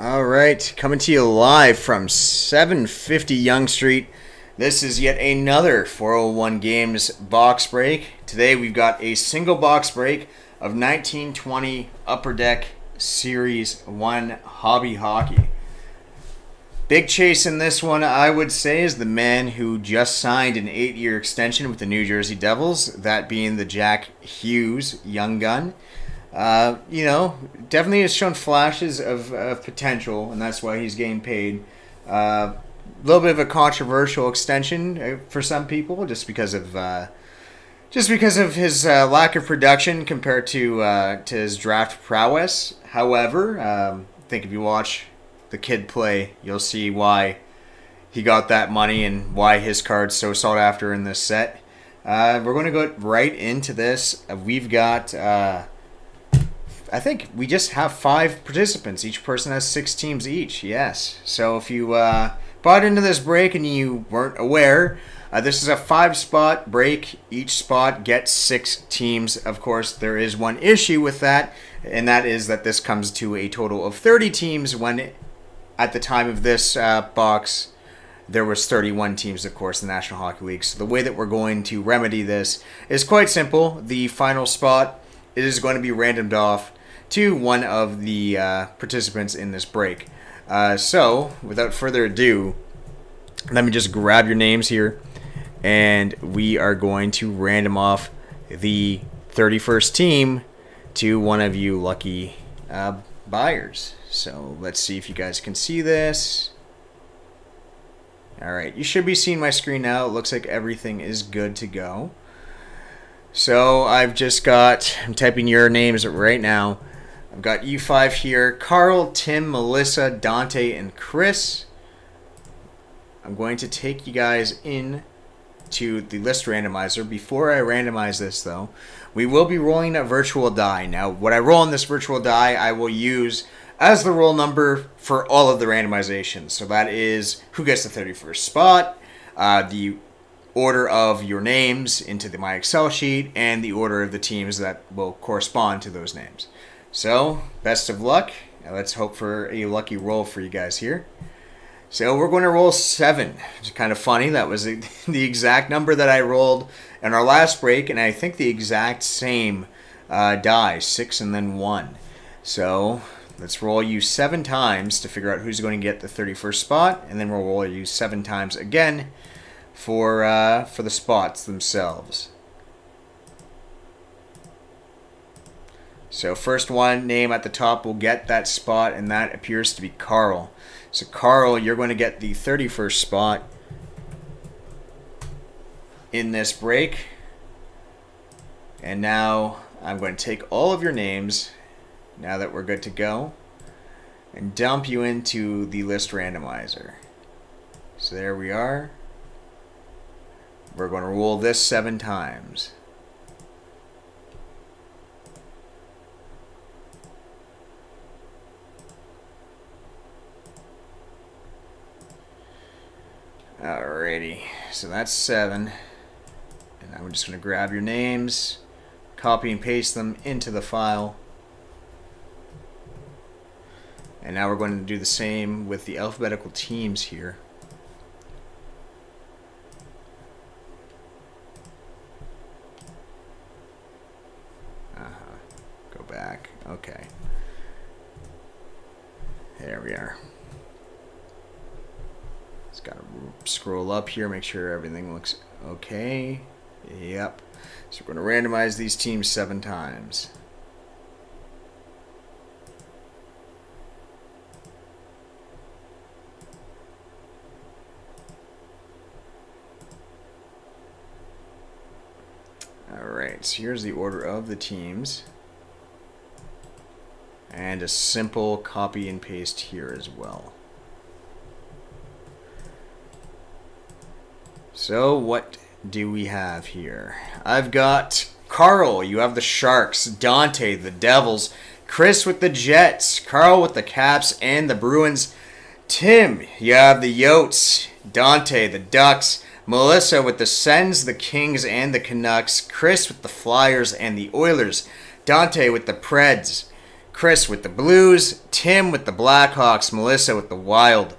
All right, coming to you live from 750 Yonge Street. This is yet another 401 Games box break. Today we've got a single box break of 1920 Upper Deck Series 1 Hobby Hockey. Big chase in this one, I would say, is the man who just signed an 8-year extension with the New Jersey Devils, that being the Jack Hughes young gun. Definitely has shown flashes of potential, and that's why he's getting paid. A little bit of a controversial extension for some people, just because of his lack of production compared to his draft prowess. However, I think if you watch the kid play, you'll see why he got that money and why his card's so sought after in this set. We're going to go right into this. We've got... I think we just have 5 participants. Each person has 6 teams each. Yes. So if you bought into this break and you weren't aware, this is a 5-spot break. Each spot gets 6 teams. Of course, there is one issue with that, and that is that this comes to a total of 30 teams when at the time of this box there was 31 teams, of course, in the National Hockey League. So the way that we're going to remedy this is quite simple. The final spot is going to be randomed off to one of the participants in this break. So, without further ado, let me just grab your names here, and we are going to random off the 31st team to one of you lucky buyers. So, let's see if you guys can see this. Alright, you should be seeing my screen now. It looks like everything is good to go. So, I'm typing your names right now. I've got you 5 here: Carl, Tim, Melissa, Dante, and Chris. I'm going to take you guys in to the list randomizer. Before I randomize this, though, we will be rolling a virtual die. Now, what I roll on this virtual die, I will use as the roll number for all of the randomizations. So that is who gets the 31st spot, the order of your names into my Excel sheet, and the order of the teams that will correspond to those names. So, best of luck. Let's hope for a lucky roll for you guys here. So, we're going to roll 7. It's kind of funny. That was the exact number that I rolled in our last break, and I think the exact same die, 6 and then 1. So, let's roll you 7 times to figure out who's going to get the 31st spot, and then we'll roll you 7 times again for the spots themselves. So first one name at the top will get that spot, and that appears to be Carl. So Carl, you're going to get the 31st spot in this break. And now I'm going to take all of your names, now that we're good to go, and dump you into the list randomizer. So there we are. We're going to roll this 7 times. Alrighty, so that's 7. And I'm just going to grab your names, copy and paste them into the file. And now we're going to do the same with the alphabetical teams here. Go back. Okay. There we are. Just got to scroll up here, make sure everything looks okay. Yep. So we're going to randomize these teams 7 times. Alright, so here's the order of the teams. And a simple copy and paste here as well. So what do we have here? I've got Carl, you have the Sharks, Dante, the Devils, Chris with the Jets, Carl with the Caps and the Bruins, Tim, you have the Yotes, Dante, the Ducks, Melissa with the Sens, the Kings and the Canucks, Chris with the Flyers and the Oilers, Dante with the Preds, Chris with the Blues, Tim with the Blackhawks, Melissa with the Wild.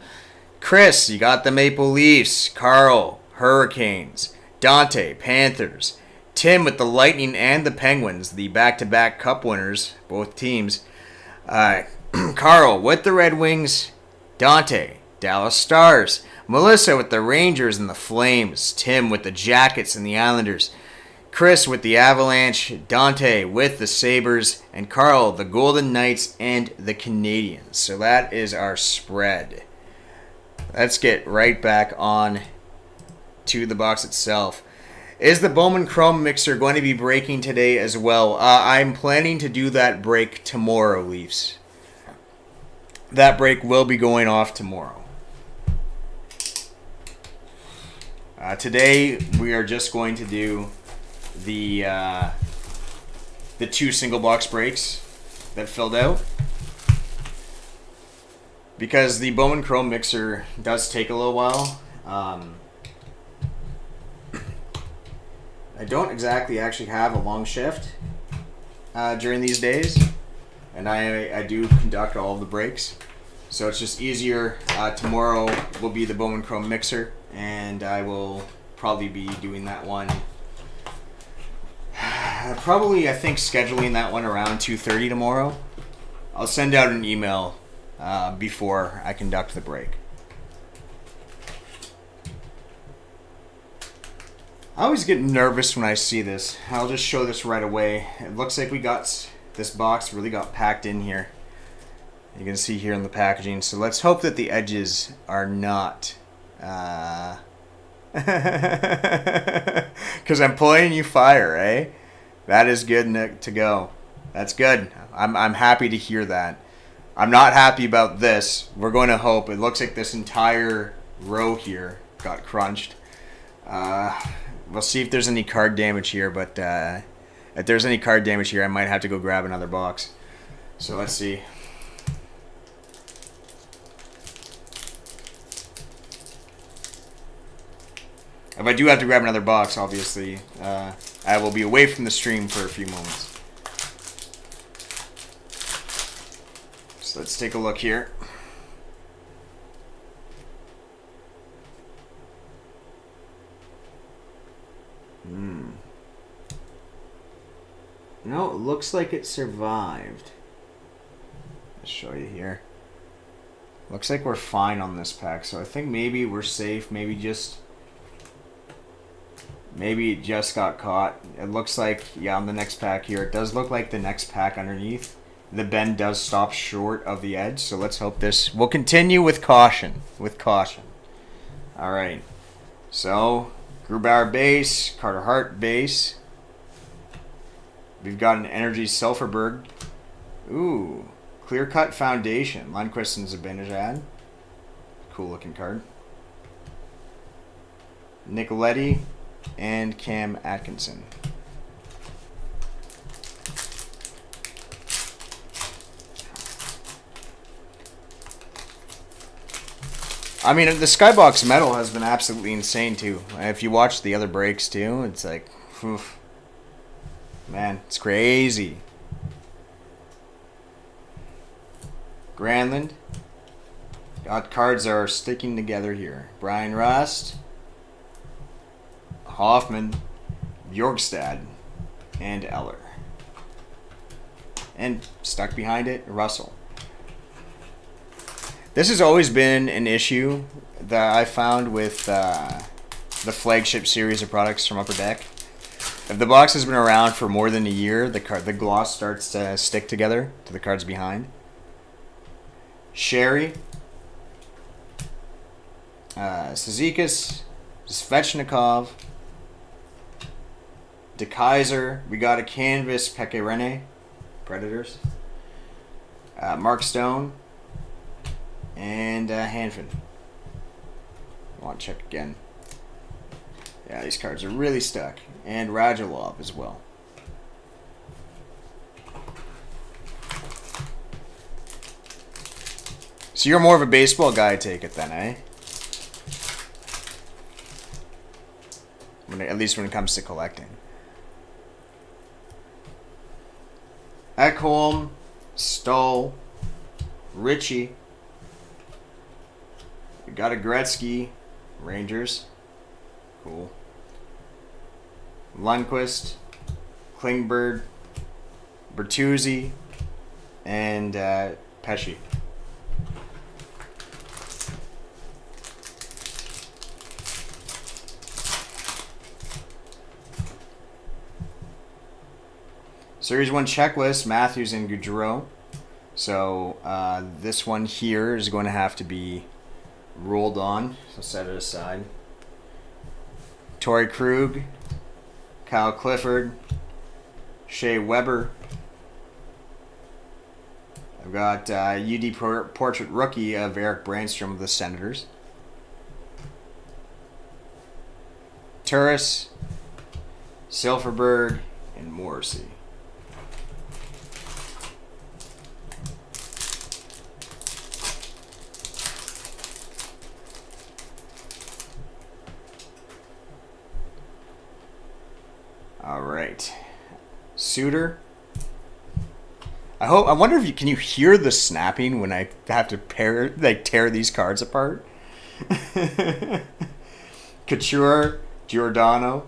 Chris, you got the Maple Leafs, Carl, Hurricanes, Dante, Panthers, Tim with the Lightning and the Penguins, the back-to-back cup winners, both teams. Carl with the Red Wings, Dante, Dallas Stars, Melissa with the Rangers and the Flames, Tim with the Jackets and the Islanders, Chris with the Avalanche, Dante with the Sabres, and Carl the Golden Knights and the Canadiens. So that is our spread. Let's get right back on to the box itself. Is the Bowman Chrome Mixer going to be breaking today as well? I'm planning to do that break tomorrow, Leafs. That break will be going off tomorrow. Today we are just going to do the 2 single box breaks that filled out, because the Bowman Chrome Mixer does take a little while. I don't exactly actually have a long shift during these days, and I do conduct all of the breaks, so it's just easier. Tomorrow will be the Bowman Chrome Mixer, and I will probably be doing that one. I think scheduling that one around 2:30 tomorrow. I'll send out an email before I conduct the break. I always get nervous when I see this. I'll just show this right away. It looks like we got this box really got packed in here. You can see here in the packaging. So let's hope that the edges are not... Because I'm pulling you fire, eh? That is good to go. That's good. I'm happy to hear that. I'm not happy about this. We're going to hope. It looks like this entire row here got crunched. We'll see if there's any card damage here, but if there's any card damage here, I might have to go grab another box. So let's see. If I do have to grab another box, obviously, I will be away from the stream for a few moments. So let's take a look here. No, it looks like it survived. I'll show you here. Looks like we're fine on this pack, so I think maybe we're safe. Maybe it just got caught. It looks like, yeah, on the next pack here, it does look like the next pack underneath, the bend does stop short of the edge, so let's hope this will continue with caution. All right. So, Grubauer base, Carter Hart base. We've got an Energy Sulfurberg. Ooh, Clear Cut Foundation. Lundqvist and Zibanejad. Cool looking card. Nicoletti and Cam Atkinson. I mean, the Skybox Metal has been absolutely insane too. If you watch the other breaks too, it's like, oof. Man, it's crazy. Granlund. God, cards are sticking together here. Brian Rust, Hoffman, Bjorkstad, and Eller. And stuck behind it, Russell. This has always been an issue that I found with the flagship series of products from Upper Deck. If the box has been around for more than a year, the gloss starts to stick together to the cards behind. Sherry, Cizikas, Svechnikov, DeKaiser. We got a canvas Pecorine, Predators. Mark Stone, and Hanfin. I want to check again. Yeah, these cards are really stuck. And Radulov as well. So you're more of a baseball guy, I take it then, eh? At least when it comes to collecting. Ekholm, Stoll, Richie. We got a Gretzky, Rangers. Cool. Lundqvist, Klingberg, Bertuzzi, and Pesci. Series 1 checklist, Matthews and Gaudreau. So this one here is going to have to be rolled on. So set it aside. Torrey Krug, Kyle Clifford, Shea Weber. I've got UD Portrait Rookie of Eric Brandstrom of the Senators. Turris, Silfverberg, and Morrissey. All right, Suter. I wonder if can you hear the snapping when I have to tear these cards apart. Couture, Giordano.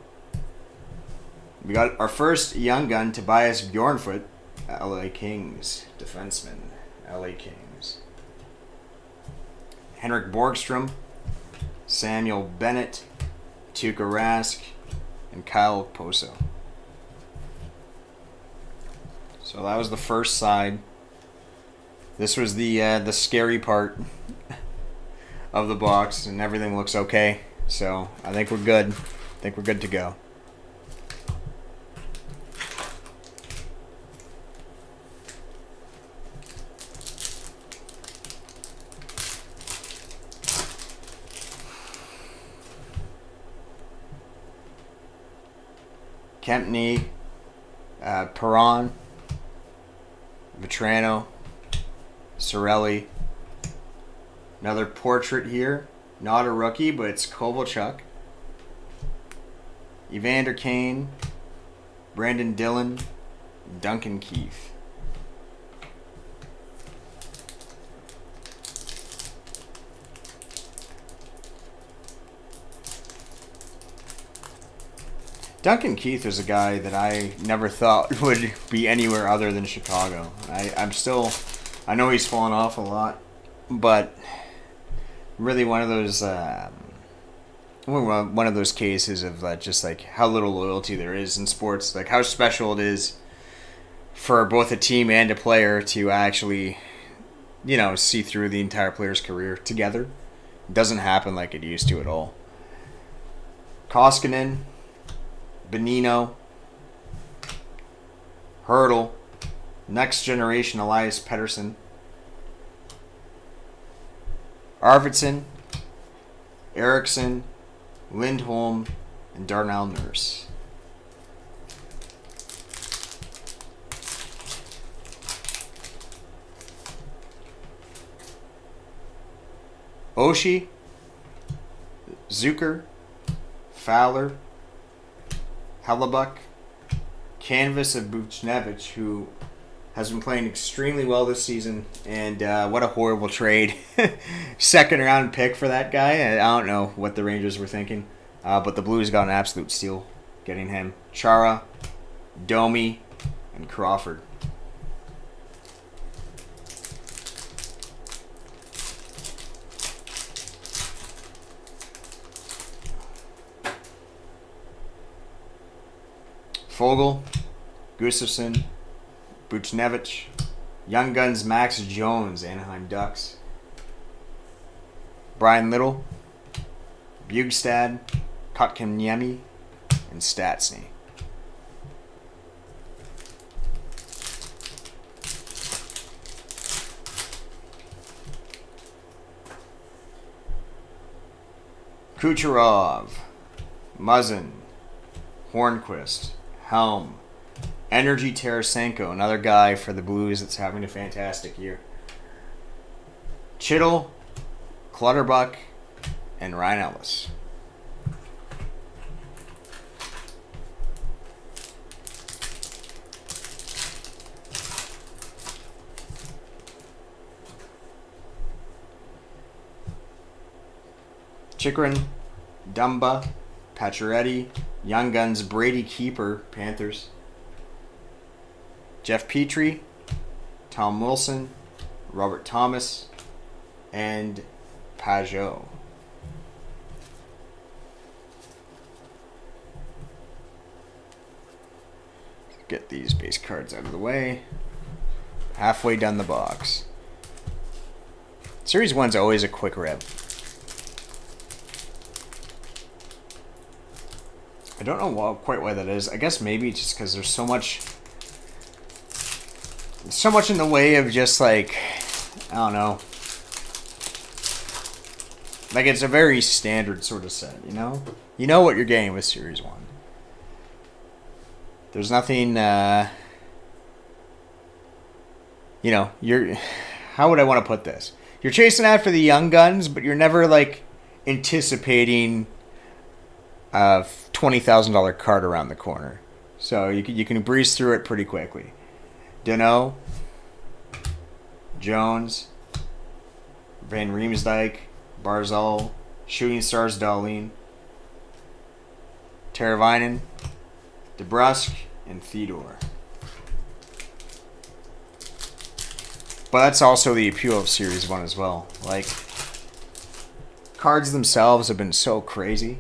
We got our first young gun, Tobias Bjornfoot, LA Kings defenseman. LA Kings. Henrik Borgstrom, Samuel Bennett, Tuukka Rask, and Kyle Poso. So that was the first side. This was the scary part of the box, and everything looks okay. So I think we're good. I think we're good to go. Kempney, Perron, Vetrano, Sorelli. Another portrait here. Not a rookie, but it's Kovalchuk. Evander Kane, Brandon Dillon, Duncan Keith. Duncan Keith was a guy that I never thought would be anywhere other than Chicago. I know he's fallen off a lot, but really one of those cases of just like how little loyalty there is in sports, like how special it is for both a team and a player to actually, see through the entire player's career together. It doesn't happen like it used to at all. Koskinen, Benino, Hurdle, Next Generation Elias Pettersson, Arvidsson, Eriksson, Lindholm, and Darnell Nurse. Oshie, Zucker, Fowler, Hellebuck, canvas of Buchnevich, who has been playing extremely well this season, and what a horrible trade. Second round pick for that guy. I don't know what the Rangers were thinking, but the Blues got an absolute steal getting him. Chara, Domi, and Crawford. Fogle, Gustafsson, Buchnevich, Young Guns Max Jones, Anaheim Ducks, Brian Little, Bugstad, Kotkaniemi, and Stastny. Kucherov, Muzzin, Hornquist, Helm, Energy Tarasenko, another guy for the Blues that's having a fantastic year. Chittle, Clutterbuck, and Ryan Ellis. Chikrin, Dumba, Pacioretty, Young Guns, Brady Keeper, Panthers. Jeff Petrie, Tom Wilson, Robert Thomas, and Pajot. Get these base cards out of the way. Halfway down the box. Series 1's always a quick rip. I don't know quite why that is. I guess maybe just because there's so much in the way of just like, I don't know. Like it's a very standard sort of set, you know? You know what you're getting with Series 1. There's nothing, how would I want to put this? You're chasing after the young guns, but you're never, like, anticipating a $20,000 card around the corner. So you can breeze through it pretty quickly. Deneau, Jones, Van Riemsdyk, Barzal, Shooting Stars Dahlin, Teravainen, DeBrusk, and Theodore. But that's also the appeal of Series 1 as well. Like, cards themselves have been so crazy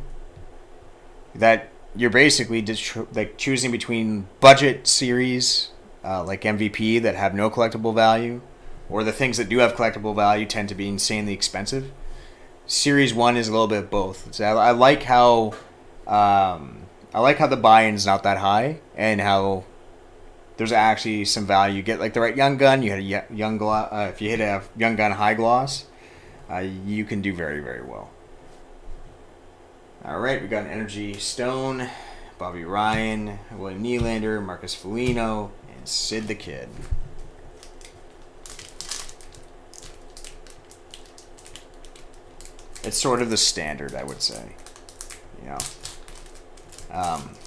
that you're basically just like choosing between budget series like MVP that have no collectible value, or the things that do have collectible value tend to be insanely expensive. Series 1 is a little bit of both. So I like how the buy-in's not that high, and how there's actually some value. You get like the right young gun. You hit a young if you hit a young gun high gloss, you can do very, very well. All right, we got an Energy Stone, Bobby Ryan, William Nylander, Marcus Foligno, and Sid the Kid. It's sort of the standard, I would say. You know.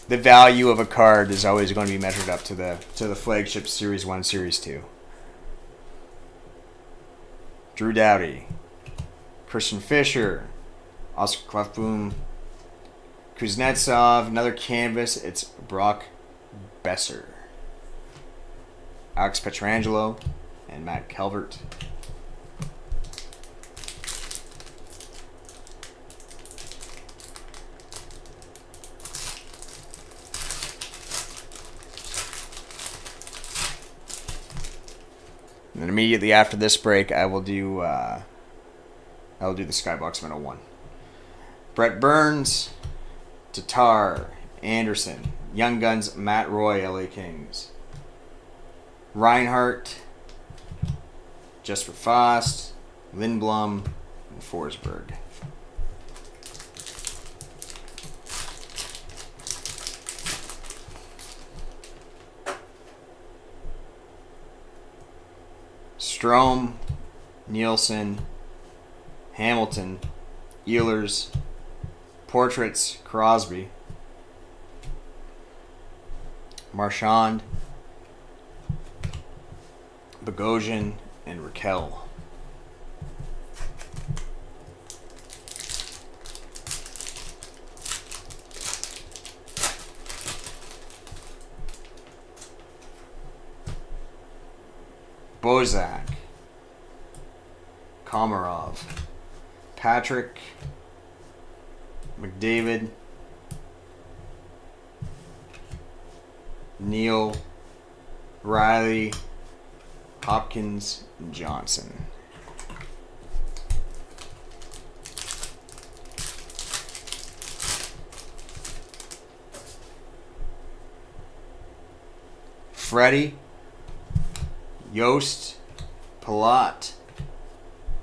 The value of a card is always going to be measured up to the flagship Series 1, Series 2. Drew Doughty, Christian Fischer, Oscar Klefbom, Kuznetsov, another canvas. It's Brock Besser, Alex Pietrangelo, and Matt Calvert. And then immediately after this break, I will do the Skybox Metal 1. Brett Burns, Tatar, Anderson, Young Guns, Matt Roy, LA Kings, Reinhardt, Jesper Fast, Lindblom, and Forsberg. Strome, Nielsen, Hamilton, Ehlers, Portraits, Crosby, Marchand, Bogosian, and Raquel. Bozak, Komarov, Patrick, McDavid, Neal, Riley, Hopkins, and Johnson. Freddie, Yost, Palat.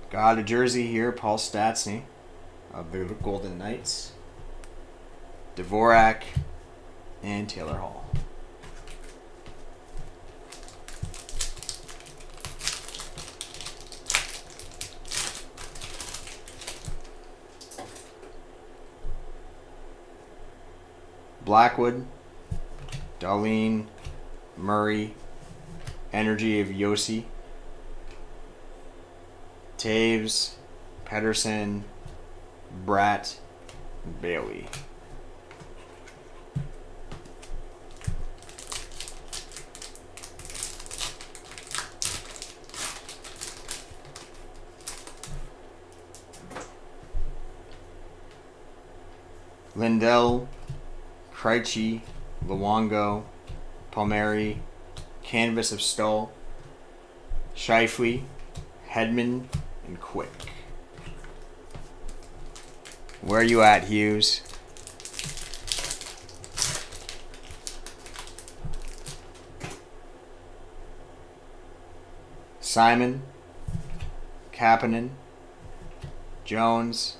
Got a jersey here, Paul Stastny of the Golden Knights. Dvorak and Taylor Hall. Blackwood, Dahlin, Murray, Energy of Yossi, Taves, Pedersen, Brat Bailey. Lindell, Krejci, Luongo, Palmieri, Canvas of Stull, Scheifele, Hedman, and Quick. Where are you at, Hughes? Simon, Kapanen, Jones,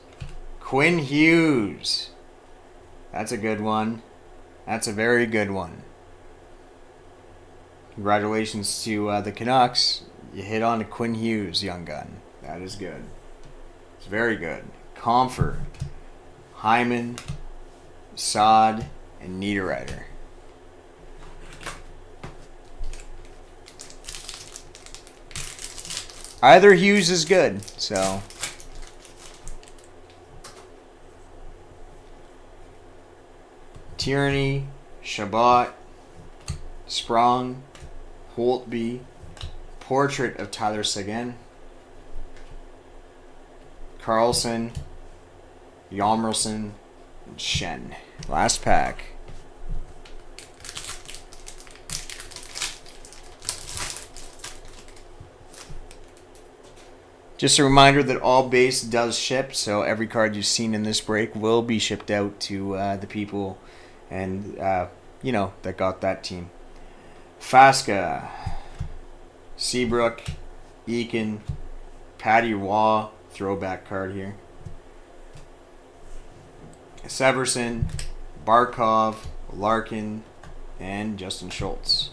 Quinn Hughes. That's a good one. That's a very good one. Congratulations to the Canucks. You hit on to Quinn Hughes, young gun. That is good. It's very good. Comfort, Hyman, Saad, and Niederreiter. Either Hughes is good, so... Tierney, Shabbat, Sprong, Holtby, Portrait of Tyler Seguin, Carlson, Hjalmarsson, and Shen. Last pack. Just a reminder that all base does ship, so every card you've seen in this break will be shipped out to the people and, that got that team. Fasca, Seabrook, Eakin, Patty Waugh, throwback card here. Severson, Barkov, Larkin, and Justin Schultz.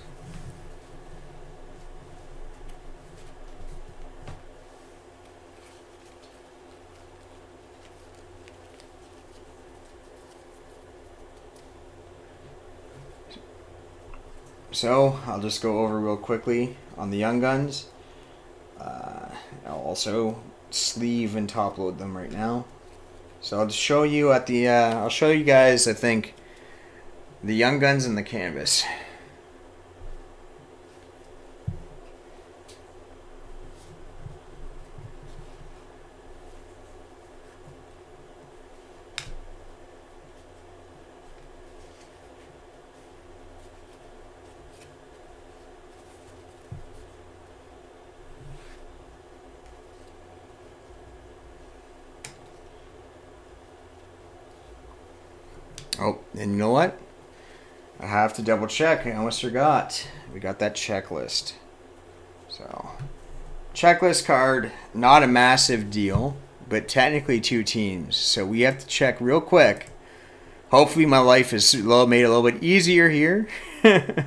So, I'll just go over real quickly on the Young Guns. I'll also sleeve and top load them right now. So I'll just show you at the, I'll show you guys, I think, the Young Guns and the canvas. Oh, and you know what? I have to double check. I almost forgot. We got that checklist. So, checklist card, not a massive deal, but technically 2 teams. So we have to check real quick. Hopefully my life is made a little bit easier here. In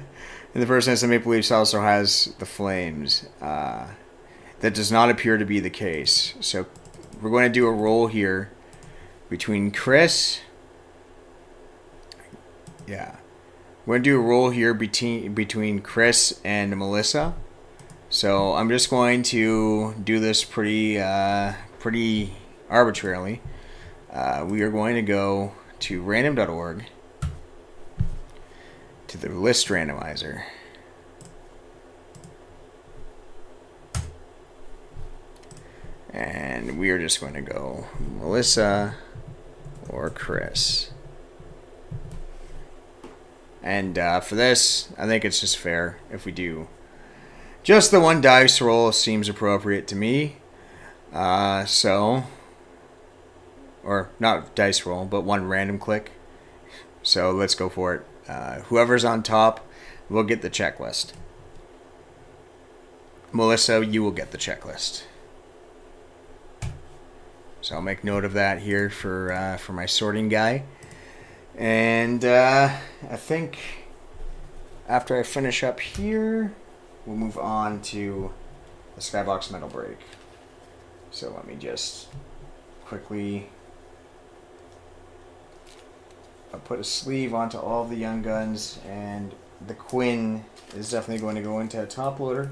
the first instance, Maple Leafs also has the Flames. That does not appear to be the case. So we're going to do a roll here between Chris... Yeah. We're going to do a roll here between Chris and Melissa. So I'm just going to do this pretty arbitrarily. We are going to go to random.org, to the list randomizer. And we are just going to go Melissa or Chris. And for this, I think it's just fair if we do. Just the one dice roll seems appropriate to me. Or not dice roll, but one random click. So let's go for it. Whoever's on top will get the checklist. Melissa, you will get the checklist. So I'll make note of that here for my sorting guy. And I think after I finish up here, we'll move on to the Skybox Metal Break. So let me just quickly put a sleeve onto all of the Young Guns, and the Quinn is definitely going to go into a top loader.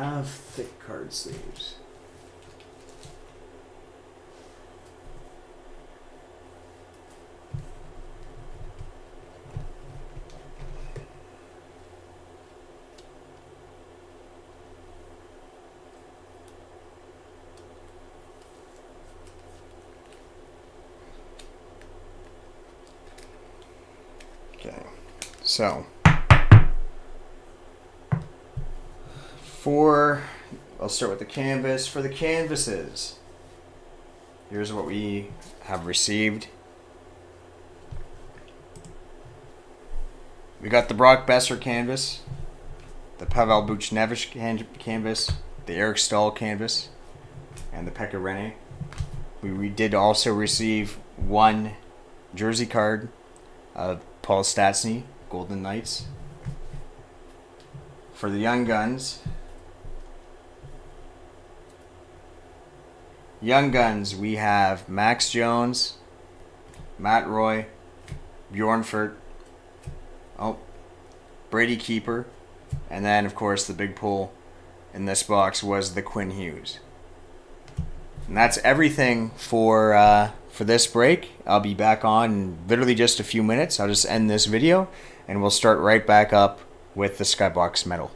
have thick card sleeves. Okay, so I'll start with the canvas. For the canvases, here's what we have received. We got the Brock Besser canvas, the Pavel Buchnevich canvas, the Eric Stahl canvas, and the Pekka Rinne. We did also receive one jersey card of Paul Stastny, Golden Knights. For the Young Guns, we have Max Jones, Matt Roy, Bjorn Furt, Brady Keeper, and then of course the big pull in this box was the Quinn Hughes. And that's everything for this break. I'll be back on in literally just a few minutes. I'll just end this video and we'll start right back up with the Skybox Metal.